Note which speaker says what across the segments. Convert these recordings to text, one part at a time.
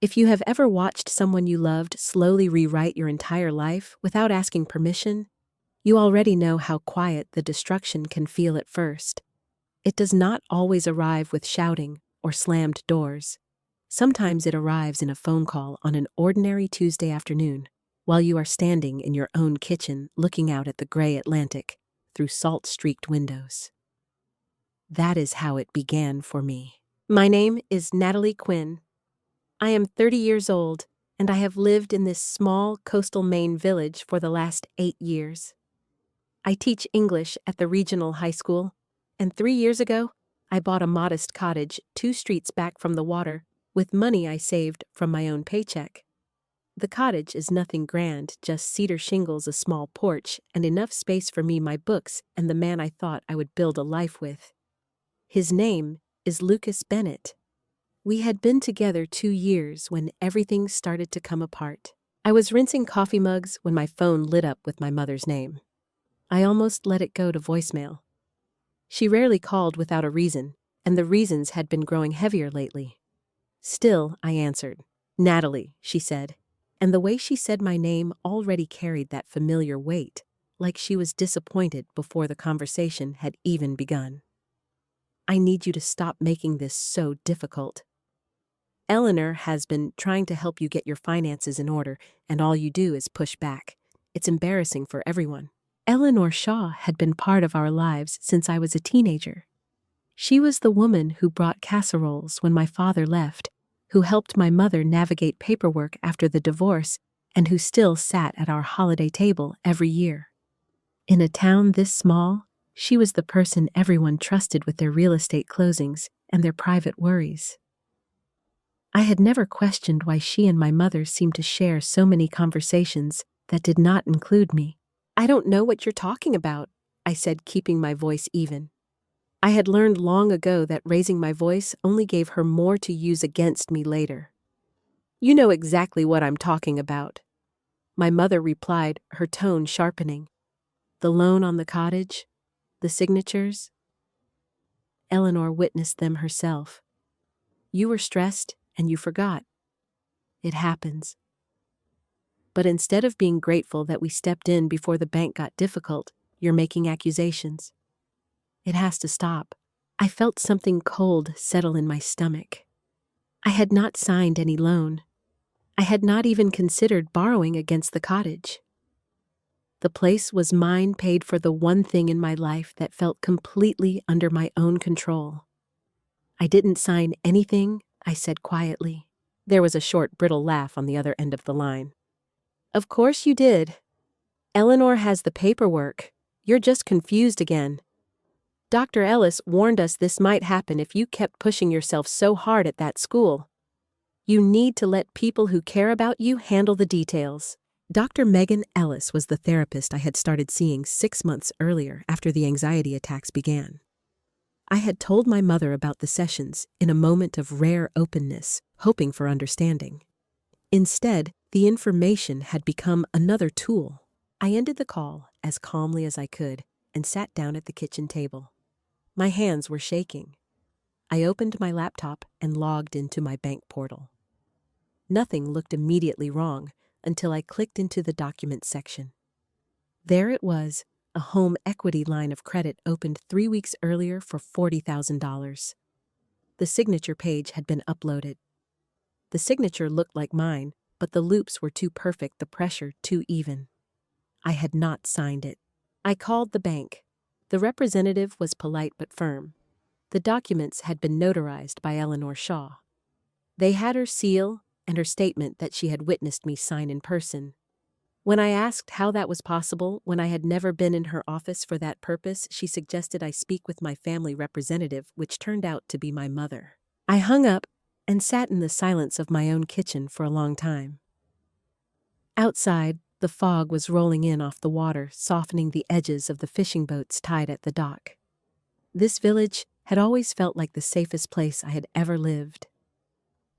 Speaker 1: If you have ever watched someone you loved slowly rewrite your entire life without asking permission, you already know how quiet the destruction can feel at first. It does not always arrive with shouting or slammed doors. Sometimes it arrives in a phone call on an ordinary Tuesday afternoon, while you are standing in your own kitchen looking out at the gray Atlantic through salt-streaked windows. That is how it began for me. My name is Natalie Quinn. I am 30 years old, and I have lived in this small coastal Maine village for the last 8 years. I teach English at the regional high school, and 3 years ago, I bought a modest cottage 2 streets back from the water with money I saved from my own paycheck. The cottage is nothing grand, just cedar shingles, a small porch, and enough space for me, my books, and the man I thought I would build a life with. His name is Lucas Bennett. We had been together 2 years when everything started to come apart. I was rinsing coffee mugs when my phone lit up with my mother's name. I almost let it go to voicemail. She rarely called without a reason, and the reasons had been growing heavier lately. Still, I answered. "Natalie," she said, and the way she said my name already carried that familiar weight, like she was disappointed before the conversation had even begun. "I need you to stop making this so difficult. Eleanor has been trying to help you get your finances in order, and all you do is push back. It's embarrassing for everyone." Eleanor Shaw had been part of our lives since I was a teenager. She was the woman who brought casseroles when my father left, who helped my mother navigate paperwork after the divorce, and who still sat at our holiday table every year. In a town this small, she was the person everyone trusted with their real estate closings and their private worries. I had never questioned why she and my mother seemed to share so many conversations that did not include me. "I don't know what you're talking about," I said, keeping my voice even. I had learned long ago that raising my voice only gave her more to use against me later. "You know exactly what I'm talking about," my mother replied, her tone sharpening. "The loan on the cottage? The signatures?" Eleanor witnessed them herself. "You were stressed and you forgot. It happens." But instead of being grateful that we stepped in before the bank got difficult, you're making accusations. It has to stop. I felt something cold settle in my stomach. I had not signed any loan. I had not even considered borrowing against the cottage. The place was mine, paid for, the one thing in my life that felt completely under my own control. "I didn't sign anything," I said quietly. There was a short, brittle laugh on the other end of the line. "Of course you did. Eleanor has the paperwork. You're just confused again. Dr. Ellis warned us this might happen if you kept pushing yourself so hard at that school. You need to let people who care about you handle the details." Dr. Megan Ellis was the therapist I had started seeing 6 months earlier after the anxiety attacks began. I had told my mother about the sessions in a moment of rare openness, hoping for understanding. Instead, the information had become another tool. I ended the call as calmly as I could and sat down at the kitchen table. My hands were shaking. I opened my laptop and logged into my bank portal. Nothing looked immediately wrong until I clicked into the documents section. There it was, a home equity line of credit opened 3 weeks earlier for $40,000. The signature page had been uploaded. The signature looked like mine, but the loops were too perfect, the pressure too even. I had not signed it. I called the bank. The representative was polite but firm. The documents had been notarized by Eleanor Shaw. They had her seal and her statement that she had witnessed me sign in person. When I asked how that was possible when I had never been in her office for that purpose, she suggested I speak with my family representative, which turned out to be my mother. I hung up and sat in the silence of my own kitchen for a long time. Outside, the fog was rolling in off the water, softening the edges of the fishing boats tied at the dock. This village had always felt like the safest place I had ever lived.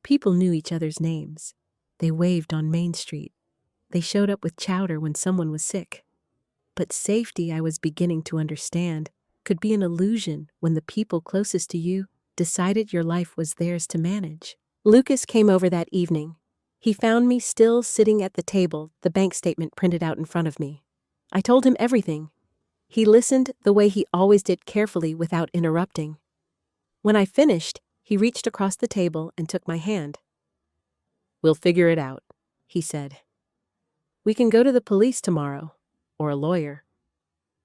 Speaker 1: People knew each other's names. They waved on Main Street. They showed up with chowder when someone was sick. But safety, I was beginning to understand, could be an illusion when the people closest to you decided your life was theirs to manage. Lucas came over that evening. He found me still sitting at the table, the bank statement printed out in front of me. I told him everything. He listened the way he always did, carefully without interrupting. When I finished, he reached across the table and took my hand. "We'll figure it out," he said. "We can go to the police tomorrow, or a lawyer.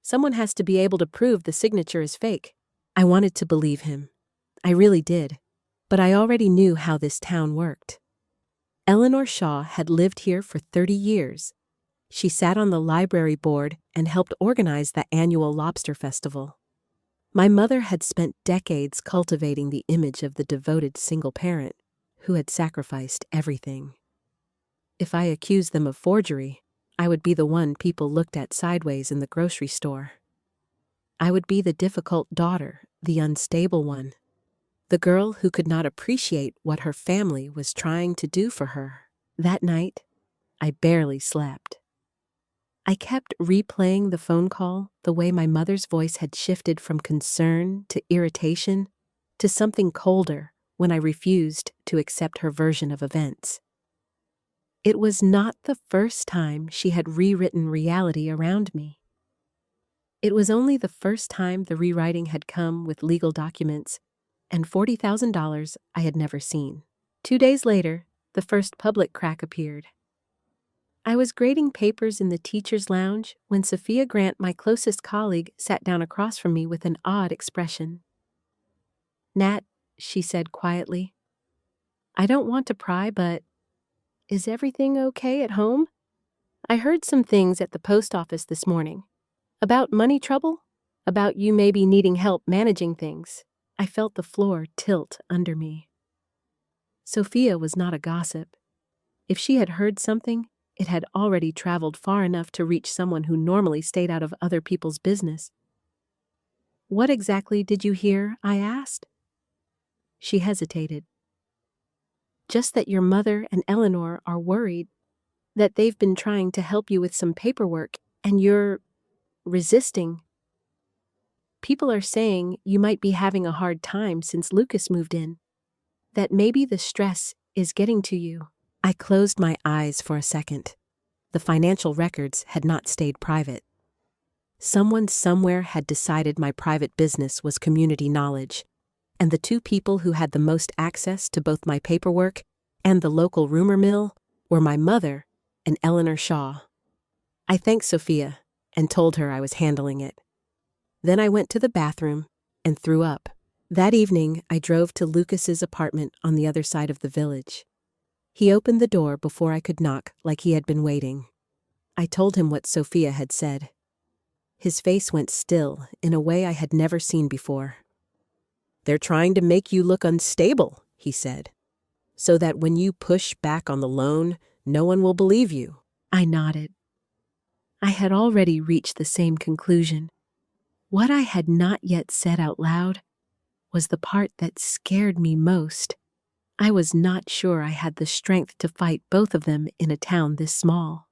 Speaker 1: Someone has to be able to prove the signature is fake." I wanted to believe him. I really did. But I already knew how this town worked. Eleanor Shaw had lived here for 30 years. She sat on the library board and helped organize the annual lobster festival. My mother had spent decades cultivating the image of the devoted single parent who had sacrificed everything. If I accused them of forgery, I would be the one people looked at sideways in the grocery store. I would be the difficult daughter, the unstable one. The girl who could not appreciate what her family was trying to do for her. That night, I barely slept. I kept replaying the phone call, the way my mother's voice had shifted from concern to irritation to something colder when I refused to accept her version of events. It was not the first time she had rewritten reality around me. It was only the first time the rewriting had come with legal documents and $40,000 I had never seen. 2 days later, the first public crack appeared. I was grading papers in the teacher's lounge when Sophia Grant, my closest colleague, sat down across from me with an odd expression. "Nat," she said quietly, "I don't want to pry, but is everything okay at home? I heard some things at the post office this morning. About money trouble? About you maybe needing help managing things." I felt the floor tilt under me. Sophia was not a gossip. If she had heard something, it had already traveled far enough to reach someone who normally stayed out of other people's business. "What exactly did you hear?" I asked. She hesitated. "Just that your mother and Eleanor are worried, that they've been trying to help you with some paperwork, and you're resisting. People are saying you might be having a hard time since Lucas moved in, that maybe the stress is getting to you." I closed my eyes for a second. The financial records had not stayed private. Someone somewhere had decided my private business was community knowledge, and the two people who had the most access to both my paperwork and the local rumor mill were my mother and Eleanor Shaw. I thanked Sophia and told her I was handling it. Then I went to the bathroom and threw up. That evening, I drove to Lucas's apartment on the other side of the village. He opened the door before I could knock, like he had been waiting. I told him what Sophia had said. His face went still in a way I had never seen before. "They're trying to make you look unstable," he said, "so that when you push back on the loan, no one will believe you." I nodded. I had already reached the same conclusion. What I had not yet said out loud was the part that scared me most. I was not sure I had the strength to fight both of them in a town this small.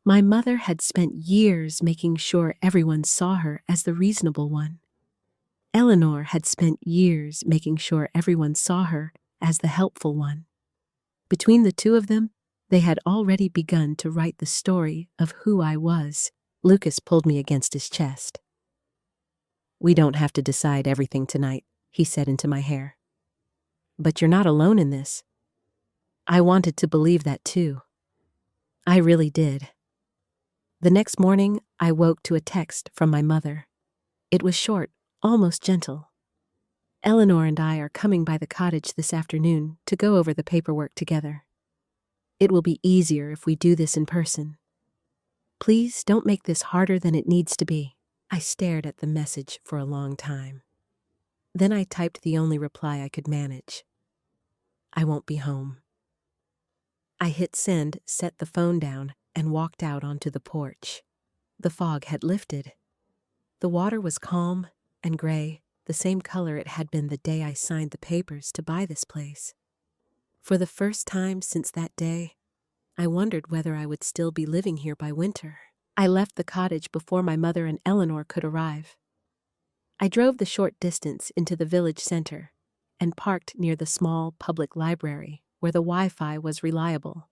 Speaker 1: My mother had spent years making sure everyone saw her as the reasonable one. Eleanor had spent years making sure everyone saw her as the helpful one. Between the two of them, they had already begun to write the story of who I was. Lucas pulled me against his chest. "We don't have to decide everything tonight," he said into my hair. "But you're not alone in this." I wanted to believe that too. I really did. The next morning, I woke to a text from my mother. It was short, almost gentle. "Eleanor and I are coming by the cottage this afternoon to go over the paperwork together. It will be easier if we do this in person. Please don't make this harder than it needs to be." I stared at the message for a long time. Then I typed the only reply I could manage. "I won't be home." I hit send, set the phone down, and walked out onto the porch. The fog had lifted. The water was calm and gray, the same color it had been the day I signed the papers to buy this place. For the first time since that day, I wondered whether I would still be living here by winter. I left the cottage before my mother and Eleanor could arrive. I drove the short distance into the village center. and parked near the small public library where the Wi-Fi was reliable,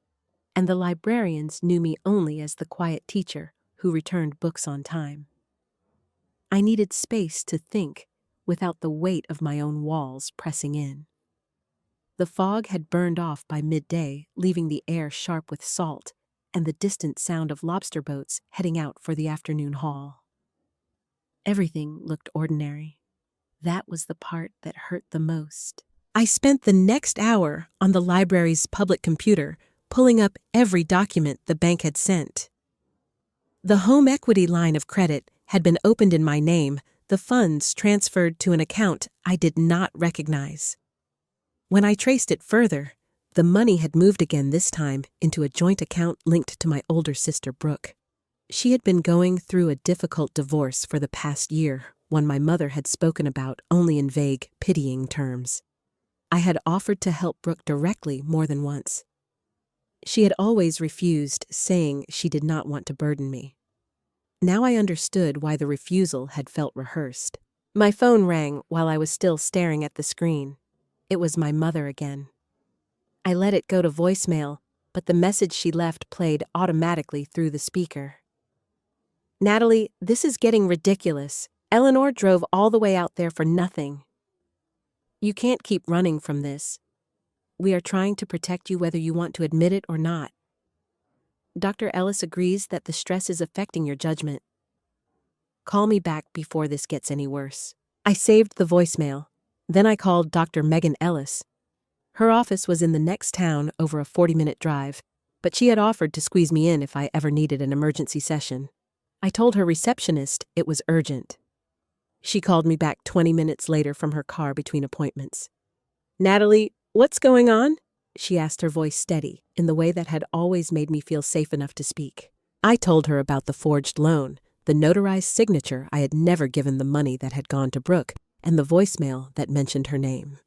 Speaker 1: and the librarians knew me only as the quiet teacher who returned books on time. I needed space to think without the weight of my own walls pressing in. The fog had burned off by midday, leaving the air sharp with salt and the distant sound of lobster boats heading out for the afternoon haul. Everything looked ordinary. That was the part that hurt the most. I spent the next hour on the library's public computer, pulling up every document the bank had sent. The home equity line of credit had been opened in my name, the funds transferred to an account I did not recognize. When I traced it further, the money had moved again, this time into a joint account linked to my older sister, Brooke. She had been going through a difficult divorce for the past year, one my mother had spoken about only in vague, pitying terms. I had offered to help Brooke directly more than once. She had always refused, saying she did not want to burden me. Now I understood why the refusal had felt rehearsed. My phone rang while I was still staring at the screen. It was my mother again. I let it go to voicemail, but the message she left played automatically through the speaker. "Natalie, this is getting ridiculous. Eleanor drove all the way out there for nothing. You can't keep running from this. We are trying to protect you whether you want to admit it or not. Dr. Ellis agrees that the stress is affecting your judgment. Call me back before this gets any worse." I saved the voicemail. Then I called Dr. Megan Ellis. Her office was in the next town, over a 40-minute drive, but she had offered to squeeze me in if I ever needed an emergency session. I told her receptionist it was urgent. She called me back 20 minutes later from her car between appointments. "Natalie, what's going on?" she asked, her voice steady, in the way that had always made me feel safe enough to speak. I told her about the forged loan, the notarized signature I had never given the money that had gone to Brooke, and the voicemail that mentioned her name.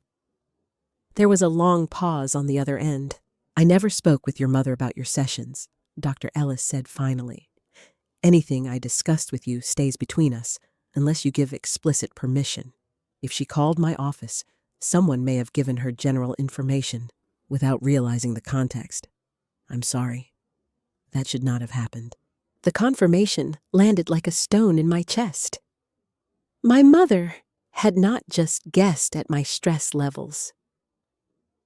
Speaker 1: There was a long pause on the other end. "I never spoke with your mother about your sessions," Dr. Ellis said finally. "Anything I discussed with you stays between us, unless you give explicit permission. If she called my office, someone may have given her general information without realizing the context. I'm sorry. That should not have happened." The confirmation landed like a stone in my chest. My mother had not just guessed at my stress levels.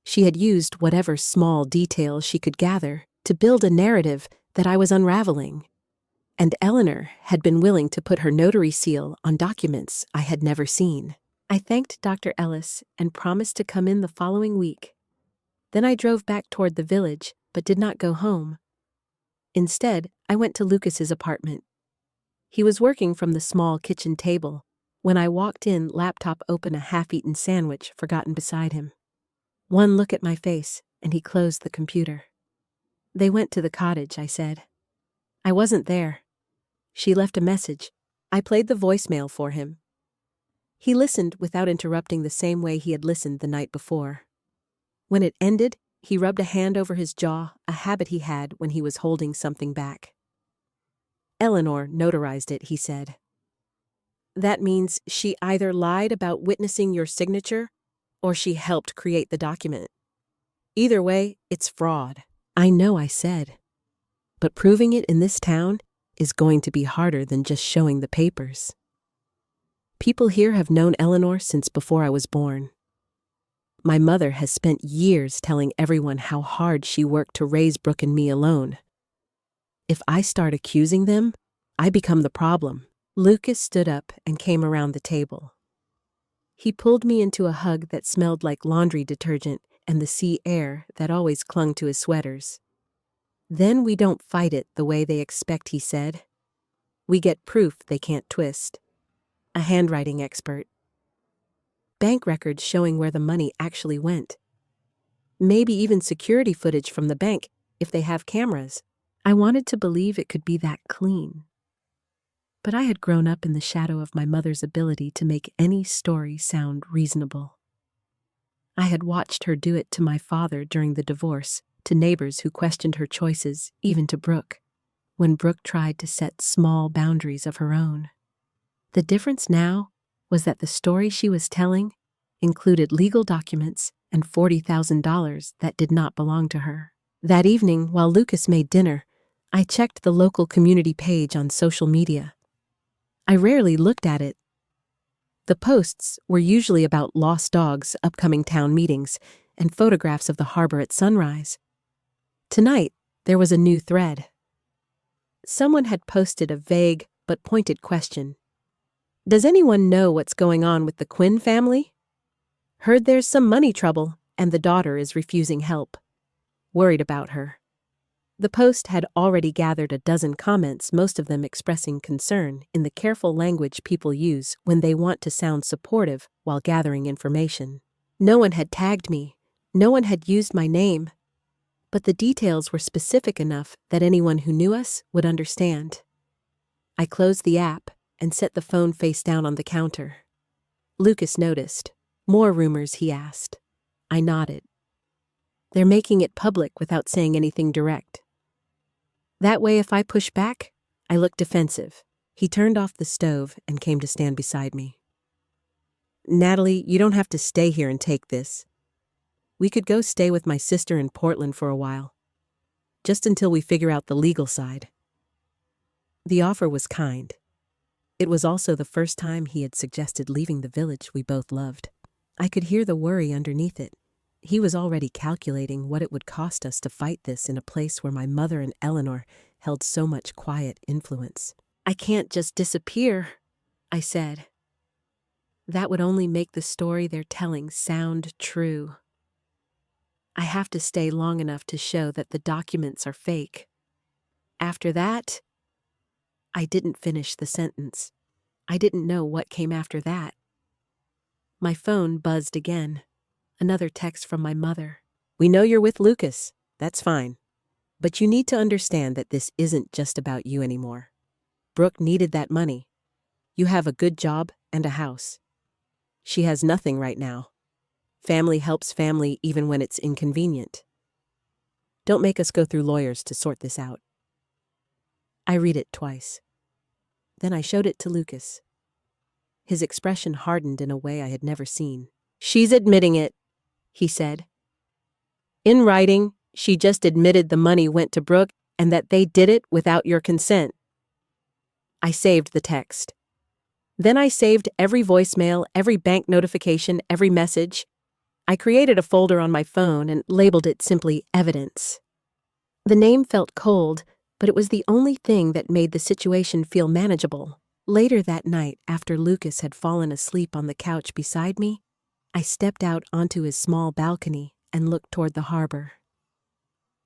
Speaker 1: She had used whatever small details she could gather to build a narrative that I was unraveling. And Eleanor had been willing to put her notary seal on documents I had never seen. I thanked Dr. Ellis and promised to come in the following week. Then I drove back toward the village, but did not go home. Instead, I went to Lucas's apartment. He was working from the small kitchen table. When I walked in, laptop open, a half-eaten sandwich forgotten beside him. One look at my face, and he closed the computer. "They went to the cottage," I said. "I wasn't there. She left a message. I played the voicemail for him." He listened without interrupting, the same way he had listened the night before. When it ended, he rubbed a hand over his jaw, a habit he had when he was holding something back. "Eleanor notarized it," he said. "That means she either lied about witnessing your signature or she helped create the document. Either way, it's fraud." "I know," I said. "But proving it in this town is going to be harder than just showing the papers. People here have known Eleanor since before I was born. My mother has spent years telling everyone how hard she worked to raise Brooke and me alone. If I start accusing them, I become the problem." Lucas stood up and came around the table. He pulled me into a hug that smelled like laundry detergent and the sea air that always clung to his sweaters. "Then we don't fight it the way they expect," he said. "We get proof they can't twist. A handwriting expert. Bank records showing where the money actually went. Maybe even security footage from the bank if they have cameras." I wanted to believe it could be that clean. But I had grown up in the shadow of my mother's ability to make any story sound reasonable. I had watched her do it to my father during the divorce, to neighbors who questioned her choices, even to Brooke, when Brooke tried to set small boundaries of her own. The difference now was that the story she was telling, included legal documents and $40,000 that did not belong to her. That evening, while Lucas made dinner, I checked the local community page on social media. I rarely looked at it. The posts were usually about lost dogs, upcoming town meetings, and photographs of the harbor at sunrise. Tonight, there was a new thread. Someone had posted a vague but pointed question. Does anyone know what's going on with the Quinn family? Heard there's some money trouble and the daughter is refusing help. Worried about her. The post had already gathered a dozen comments, most of them expressing concern in the careful language people use when they want to sound supportive while gathering information. No one had tagged me. No one had used my name. But the details were specific enough that anyone who knew us would understand. I closed the app and set the phone face down on the counter. Lucas noticed. More rumors, he asked. I nodded. They're making it public without saying anything direct. That way, if I push back, I look defensive. He turned off the stove and came to stand beside me. Natalie, you don't have to stay here and take this. We could go stay with my sister in Portland for a while. Just until we figure out the legal side. The offer was kind. It was also the first time he had suggested leaving the village we both loved. I could hear the worry underneath it. He was already calculating what it would cost us to fight this in a place where my mother and Eleanor held so much quiet influence. I can't just disappear, I said. That would only make the story they're telling sound true. I have to stay long enough to show that the documents are fake. After that, I didn't finish the sentence. I didn't know what came after that. My phone buzzed again. Another text from my mother. We know you're with Lucas. That's fine. But you need to understand that this isn't just about you anymore. Brooke needed that money. You have a good job and a house. She has nothing right now. Family helps family even when it's inconvenient. Don't make us go through lawyers to sort this out. I read it twice. Then I showed it to Lucas. His expression hardened in a way I had never seen. She's admitting it, he said. In writing, she just admitted the money went to Brooke and that they did it without your consent. I saved the text. Then I saved every voicemail, every bank notification, every message. I created a folder on my phone and labeled it simply Evidence. The name felt cold, but it was the only thing that made the situation feel manageable. Later that night, after Lucas had fallen asleep on the couch beside me, I stepped out onto his small balcony and looked toward the harbor.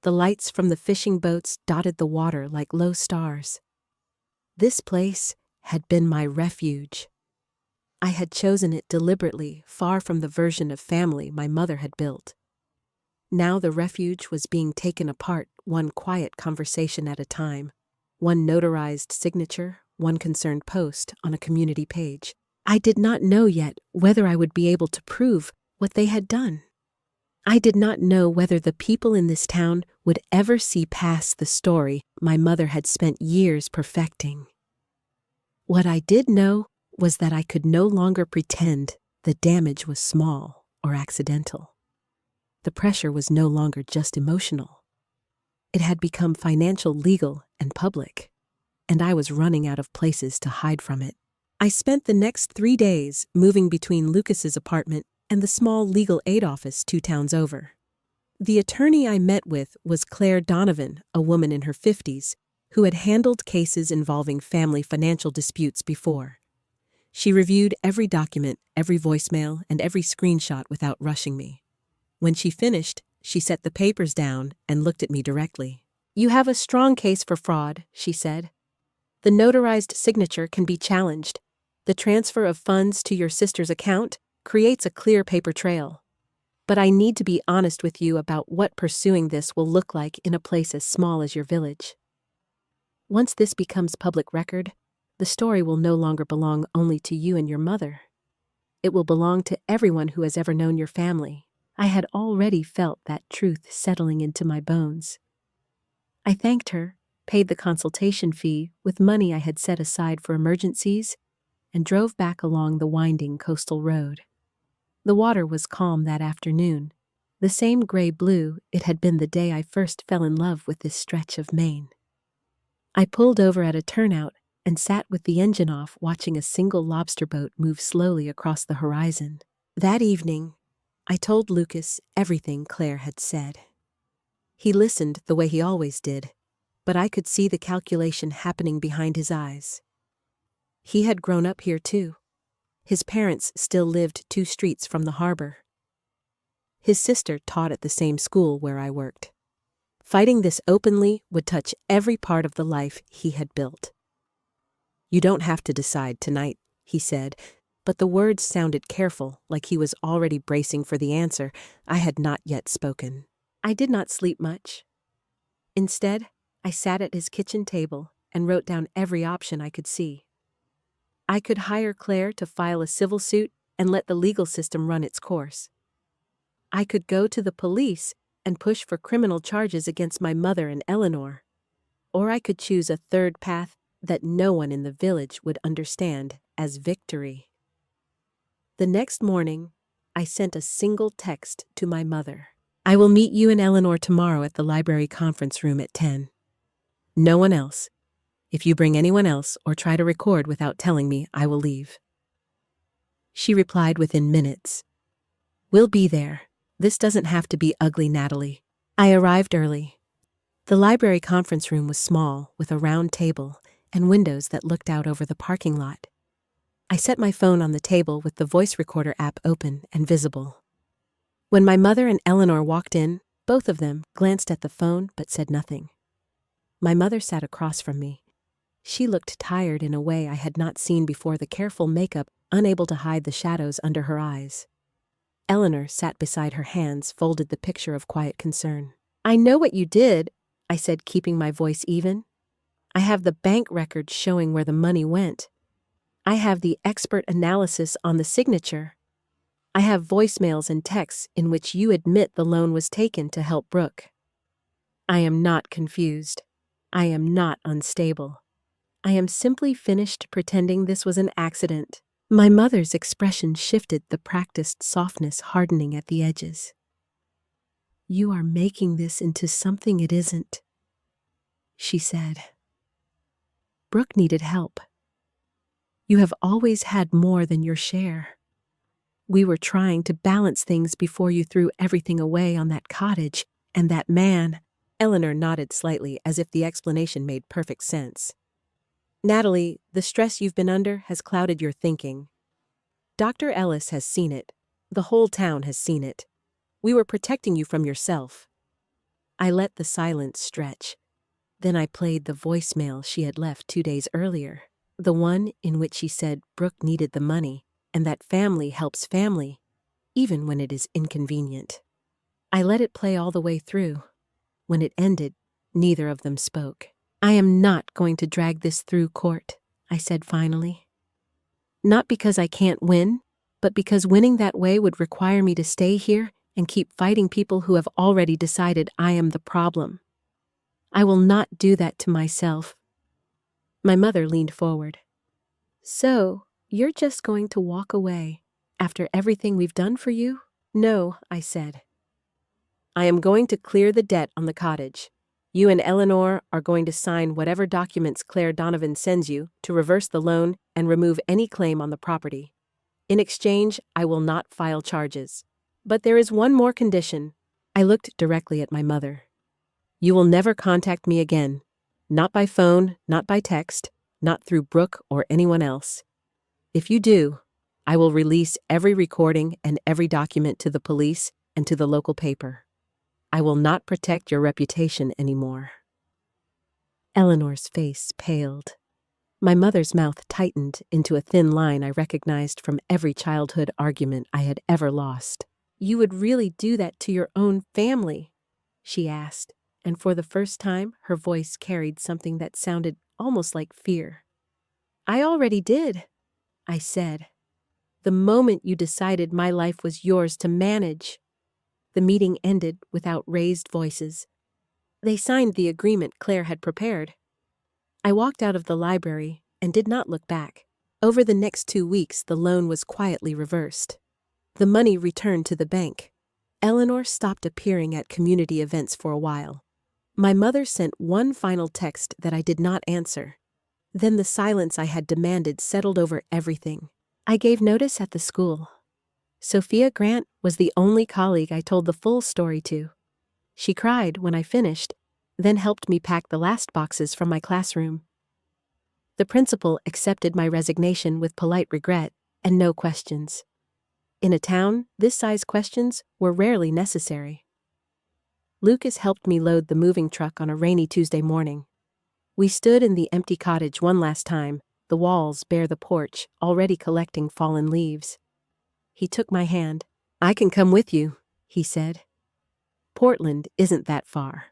Speaker 1: The lights from the fishing boats dotted the water like low stars. This place had been my refuge. I had chosen it deliberately, far from the version of family my mother had built. Now the refuge was being taken apart, one quiet conversation at a time, one notarized signature, one concerned post on a community page. I did not know yet whether I would be able to prove what they had done. I did not know whether the people in this town would ever see past the story my mother had spent years perfecting. What I did know was that I could no longer pretend the damage was small or accidental. The pressure was no longer just emotional. It had become financial, legal, and public, and I was running out of places to hide from it. I spent the next 3 days moving between Lucas's apartment and the small legal aid office 2 towns over. The attorney I met with was Claire Donovan, a woman in her 50s, who had handled cases involving family financial disputes before. She reviewed every document, every voicemail, and every screenshot without rushing me. When she finished, she set the papers down and looked at me directly. You have a strong case for fraud, she said. The notarized signature can be challenged. The transfer of funds to your sister's account creates a clear paper trail. But I need to be honest with you about what pursuing this will look like in a place as small as your village. Once this becomes public record, the story will no longer belong only to you and your mother. It will belong to everyone who has ever known your family. I had already felt that truth settling into my bones. I thanked her, paid the consultation fee with money I had set aside for emergencies, and drove back along the winding coastal road. The water was calm that afternoon, the same gray-blue it had been the day I first fell in love with this stretch of Maine. I pulled over at a turnout and sat with the engine off, watching a single lobster boat move slowly across the horizon. That evening, I told Lucas everything Claire had said. He listened the way he always did, but I could see the calculation happening behind his eyes. He had grown up here too. His parents still lived 2 streets from the harbor. His sister taught at the same school where I worked. Fighting this openly would touch every part of the life he had built. "You don't have to decide tonight," he said, but the words sounded careful, like he was already bracing for the answer I had not yet spoken. I did not sleep much. Instead, I sat at his kitchen table and wrote down every option I could see. I could hire Claire to file a civil suit and let the legal system run its course. I could go to the police and push for criminal charges against my mother and Eleanor. Or I could choose a third path that no one in the village would understand as victory. The next morning, I sent a single text to my mother. "I will meet you and Eleanor tomorrow at the library conference room at 10. No one else. If you bring anyone else or try to record without telling me, I will leave." She replied within minutes. "We'll be there. This doesn't have to be ugly, Natalie." I arrived early. The library conference room was small, with a round table and windows that looked out over the parking lot. I set my phone on the table with the voice recorder app open and visible. When my mother and Eleanor walked in, both of them glanced at the phone but said nothing. My mother sat across from me. She looked tired in a way I had not seen before, the careful makeup unable to hide the shadows under her eyes. Eleanor sat beside her, hands folded, the picture of quiet concern. "I know what you did," I said, keeping my voice even. "I have the bank records showing where the money went. I have the expert analysis on the signature. I have voicemails and texts in which you admit the loan was taken to help Brooke. I am not confused. I am not unstable. I am simply finished pretending this was an accident." My mother's expression shifted, the practiced softness hardening at the edges. "You are making this into something it isn't," she said. "Brooke needed help. You have always had more than your share. We were trying to balance things before you threw everything away on that cottage and that man." Eleanor nodded slightly, as if the explanation made perfect sense. "Natalie, the stress you've been under has clouded your thinking. Dr. Ellis has seen it. The whole town has seen it. We were protecting you from yourself." I let the silence stretch. Then I played the voicemail she had left 2 days earlier, the one in which she said Brooke needed the money and that family helps family, even when it is inconvenient. I let it play all the way through. When it ended, neither of them spoke. "I am not going to drag this through court," I said finally. "Not because I can't win, but because winning that way would require me to stay here and keep fighting people who have already decided I am the problem. I will not do that to myself." My mother leaned forward. "So, you're just going to walk away after everything we've done for you?" "No," I said. "I am going to clear the debt on the cottage. You and Eleanor are going to sign whatever documents Claire Donovan sends you to reverse the loan and remove any claim on the property. In exchange, I will not file charges. But there is one more condition." I looked directly at my mother. "You will never contact me again. Not by phone, not by text, not through Brooke or anyone else. If you do, I will release every recording and every document to the police and to the local paper. I will not protect your reputation anymore." Eleanor's face paled. My mother's mouth tightened into a thin line I recognized from every childhood argument I had ever lost. "You would really do that to your own family?" she asked, and for the first time her voice carried something that sounded almost like fear. "I already did," I said. "The moment you decided my life was yours to manage." The meeting ended without raised voices. They signed the agreement Claire had prepared. I walked out of the library and did not look back. Over the next 2 weeks, the loan was quietly reversed. The money returned to the bank. Eleanor stopped appearing at community events for a while. My mother sent one final text that I did not answer. Then the silence I had demanded settled over everything. I gave notice at the school. Sophia Grant was the only colleague I told the full story to. She cried when I finished, then helped me pack the last boxes from my classroom. The principal accepted my resignation with polite regret and no questions. In a town this size, questions were rarely necessary. Lucas helped me load the moving truck on a rainy Tuesday morning. We stood in the empty cottage one last time, the walls bare the porch, already collecting fallen leaves. He took my hand. "I can come with you," he said. "Portland isn't that far.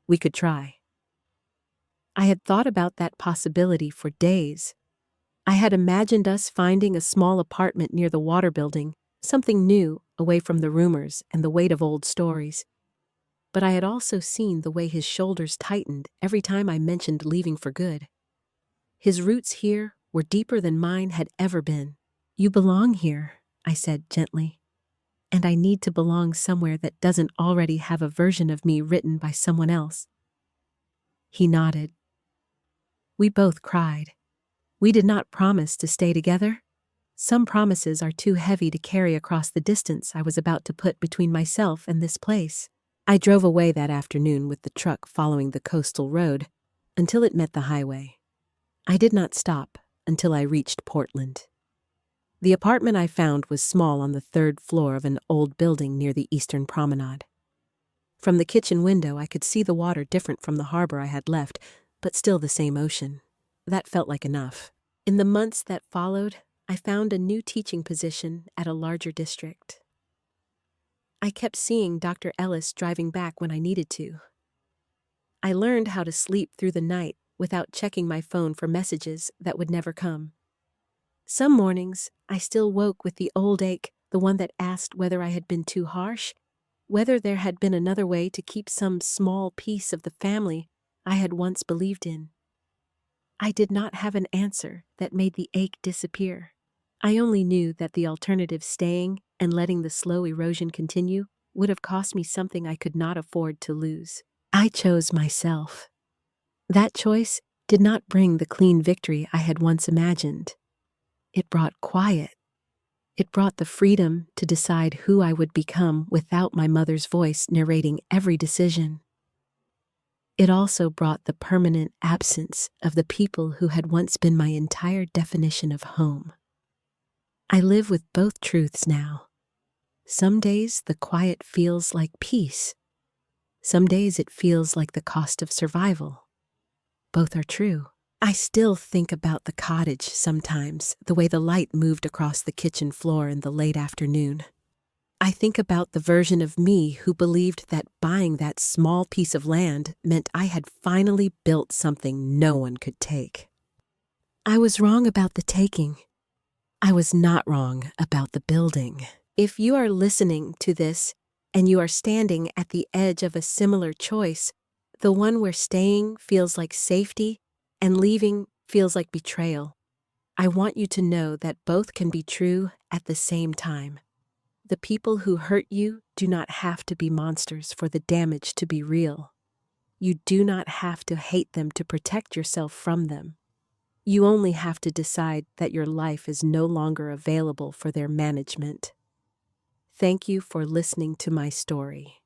Speaker 1: We could try." I had thought about that possibility for days. I had imagined us finding a small apartment near the water building, something new, away from the rumors and the weight of old stories. But I had also seen the way his shoulders tightened every time I mentioned leaving for good. His roots here were deeper than mine had ever been. "You belong here," I said gently. "And I need to belong somewhere that doesn't already have a version of me written by someone else." He nodded. We both cried. We did not promise to stay together. Some promises are too heavy to carry across the distance I was about to put between myself and this place. I drove away that afternoon with the truck following the coastal road until it met the highway. I did not stop until I reached Portland. The apartment I found was small on the third floor of an old building near the eastern promenade. From the kitchen window I could see the water different from the harbor I had left, but still the same ocean. That felt like enough. In the months that followed, I found a new teaching position at a larger district. I kept seeing Dr. Ellis driving back when I needed to. I learned how to sleep through the night without checking my phone for messages that would never come. Some mornings, I still woke with the old ache, the one that asked whether I had been too harsh, whether there had been another way to keep some small piece of the family I had once believed in. I did not have an answer that made the ache disappear. I only knew that the alternative, staying and letting the slow erosion continue, would have cost me something I could not afford to lose. I chose myself. That choice did not bring the clean victory I had once imagined. It brought quiet. It brought the freedom to decide who I would become without my mother's voice narrating every decision. It also brought the permanent absence of the people who had once been my entire definition of home. I live with both truths now. Some days the quiet feels like peace. Some days it feels like the cost of survival. Both are true. I still think about the cottage sometimes, the way the light moved across the kitchen floor in the late afternoon. I think about the version of me who believed that buying that small piece of land meant I had finally built something no one could take. I was wrong about the taking. I was not wrong about the building. If you are listening to this and you are standing at the edge of a similar choice, the one where staying feels like safety and leaving feels like betrayal, I want you to know that both can be true at the same time. The people who hurt you do not have to be monsters for the damage to be real. You do not have to hate them to protect yourself from them. You only have to decide that your life is no longer available for their management. Thank you for listening to my story.